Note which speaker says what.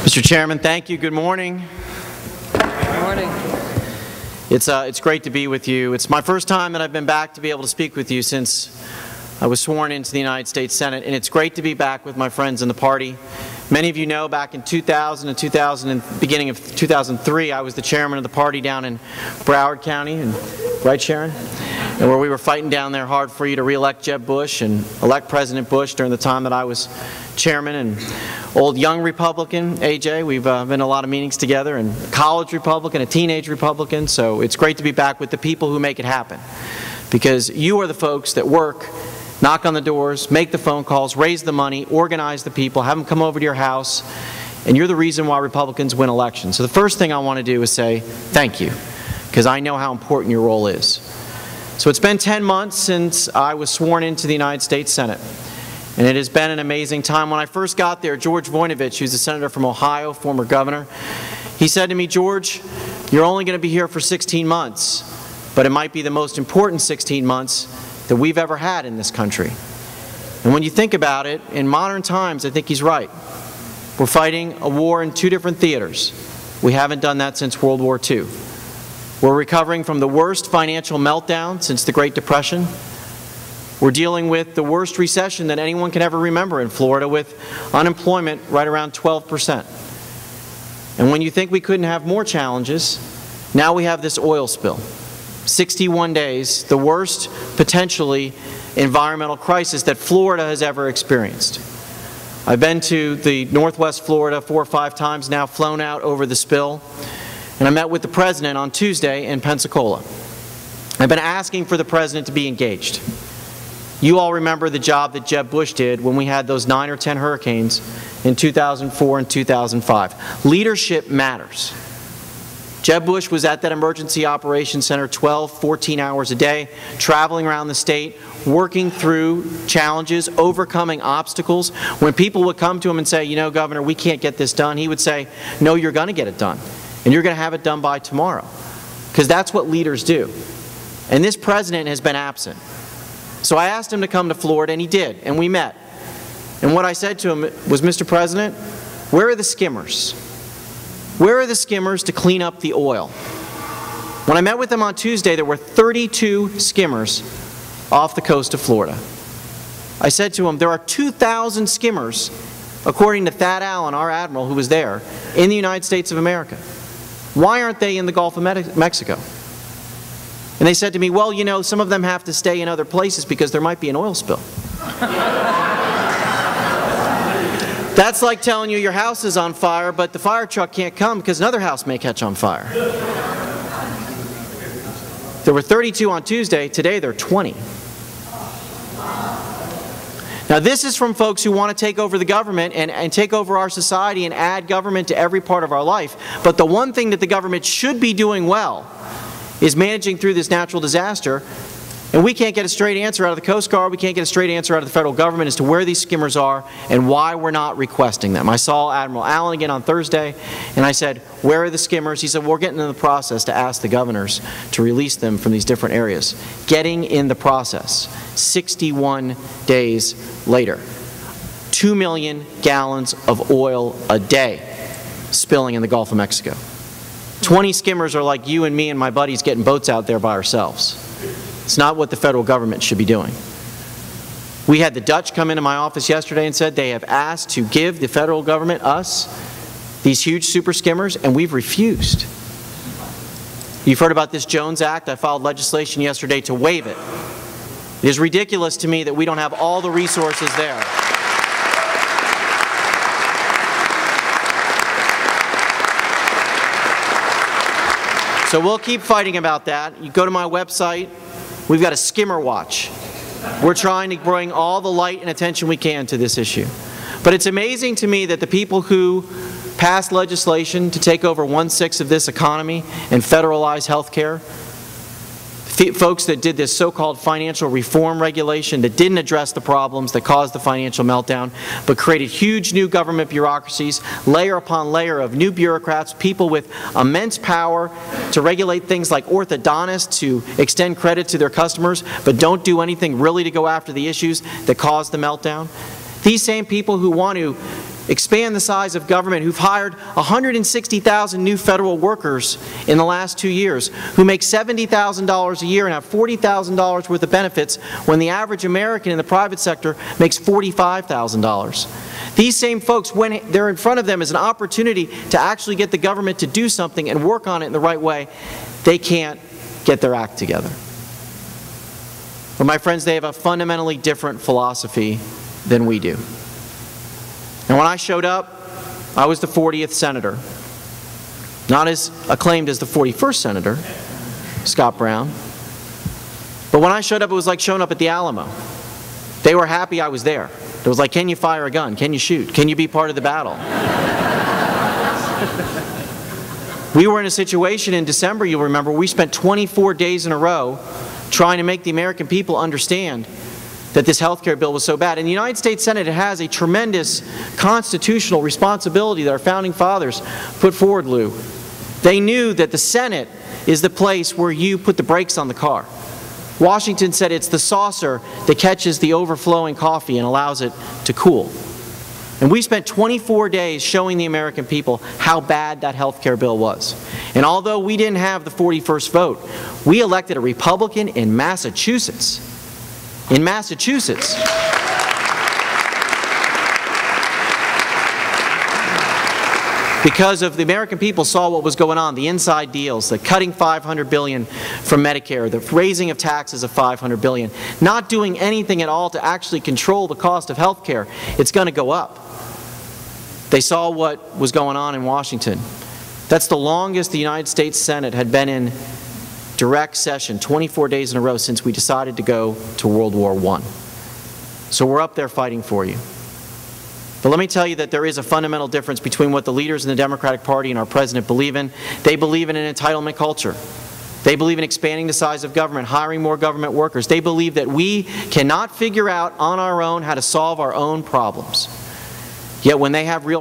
Speaker 1: Mr. Chairman, thank you. Good morning.
Speaker 2: Good morning.
Speaker 1: It's great to be with you. It's my first time that I've been back to be able to speak with you since I was sworn into the United States Senate, and it's great to be back with my friends in the party. Many of you know back in 2000 and beginning of 2003, I was the chairman of the party down in Broward County, right, Sharon? And where we were fighting down there hard for you to re-elect Jeb Bush and elect President Bush during the time that I was chairman. And old young Republican, AJ, we've been in a lot of meetings together, and college Republican, a teenage Republican, so it's great to be back with the people who make it happen. Because you are the folks that work, knock on the doors, make the phone calls, raise the money, organize the people, have them come over to your house, and you're the reason why Republicans win elections. So the first thing I want to do is say thank you, because I know how important your role is. So it's been 10 months since I was sworn into the United States Senate, and it has been an amazing time. When I first got there, George Voinovich, who's a senator from Ohio, former governor, he said to me, "George, you're only going to be here for 16 months, but it might be the most important 16 months that we've ever had in this country." And when you think about it, in modern times, I think he's right. We're fighting a war in two different theaters. We haven't done that since World War II. We're recovering from the worst financial meltdown since the Great Depression. We're dealing with the worst recession that anyone can ever remember in Florida, with unemployment right around 12%. And when you think we couldn't have more challenges, now we have this oil spill. 61 days, the worst potentially environmental crisis that Florida has ever experienced. I've been to the Northwest Florida 4 or 5 times now, flown out over the spill, and I met with the President on Tuesday in Pensacola. I've been asking for the President to be engaged. You all remember the job that Jeb Bush did when we had those 9 or 10 hurricanes in 2004 and 2005. Leadership matters. Jeb Bush was at that emergency operations center 12, 14 hours a day, traveling around the state, working through challenges, overcoming obstacles. When people would come to him and say, "You know, Governor, we can't get this done," he would say, "No, you're going to get it done, and you're going to have it done by tomorrow," because that's what leaders do. And this President has been absent. So I asked him to come to Florida, and he did, and we met. And what I said to him was, "Mr. President, where are the skimmers? Where are the skimmers to clean up the oil?" When I met with him on Tuesday, there were 32 skimmers off the coast of Florida. I said to him, there are 2,000 skimmers, according to Thad Allen, our admiral who was there, in the United States of America. Why aren't they in the Gulf of Mexico? And they said to me, "Well, you know, some of them have to stay in other places because there might be an oil spill." That's like telling you your house is on fire, but the fire truck can't come because another house may catch on fire. There were 32 on Tuesday. Today there are 20. Now this is from folks who want to take over the government and take over our society and add government to every part of our life. But the one thing that the government should be doing well is managing through this natural disaster. And we can't get a straight answer out of the Coast Guard, we can't get a straight answer out of the federal government as to where these skimmers are and why we're not requesting them. I saw Admiral Allen again on Thursday, and I said, "Where are the skimmers?" He said, "We're getting in the process to ask the governors to release them from these different areas." Getting in the process. 61 days later. 2 million gallons of oil a day spilling in the Gulf of Mexico. 20 skimmers are like you and me and my buddies getting boats out there by ourselves. It's not what the federal government should be doing. We had the Dutch come into my office yesterday and said they have asked to give the federal government, us, these huge super skimmers, and we've refused. You've heard about this Jones Act. I filed legislation yesterday to waive it. It is ridiculous to me that we don't have all the resources there. So we'll keep fighting about that. You go to my website. We've got a skimmer watch. We're trying to bring all the light and attention we can to this issue. But it's amazing to me that the people who passed legislation to take over 1/6 of this economy and federalize health care, folks that did this so-called financial reform regulation that didn't address the problems that caused the financial meltdown, but created huge new government bureaucracies, layer upon layer of new bureaucrats, people with immense power to regulate things like orthodontists, to extend credit to their customers, but don't do anything really to go after the issues that caused the meltdown. These same people who want to expand the size of government, who've hired 160,000 new federal workers in the last 2 years, who make $70,000 a year and have $40,000 worth of benefits when the average American in the private sector makes $45,000. These same folks, when they're in front of them as an opportunity to actually get the government to do something and work on it in the right way, they can't get their act together. But my friends, they have a fundamentally different philosophy than we do. And when I showed up, I was the 40th senator. Not as acclaimed as the 41st senator, Scott Brown. But when I showed up, it was like showing up at the Alamo. They were happy I was there. It was like, can you fire a gun? Can you shoot? Can you be part of the battle? We were in a situation in December, you'll remember, we spent 24 days in a row trying to make the American people understand that this health care bill was so bad. And the United States Senate has a tremendous constitutional responsibility that our founding fathers put forward, Lou. They knew that the Senate is the place where you put the brakes on the car. Washington said it's the saucer that catches the overflowing coffee and allows it to cool. And we spent 24 days showing the American people how bad that health care bill was. And although we didn't have the 41st vote, we elected a Republican in Massachusetts. In Massachusetts. Because of the American people saw what was going on, the inside deals, the cutting $500 billion from Medicare, the raising of taxes of $500 billion, not doing anything at all to actually control the cost of health care. It's going to go up. They saw what was going on in Washington. That's the longest the United States Senate had been in direct session, 24 days in a row, since we decided to go to World War I. So we're up there fighting for you. But let me tell you that there is a fundamental difference between what the leaders in the Democratic Party and our President believe in. They believe in an entitlement culture. They believe in expanding the size of government, hiring more government workers. They believe that we cannot figure out on our own how to solve our own problems. Yet when they have real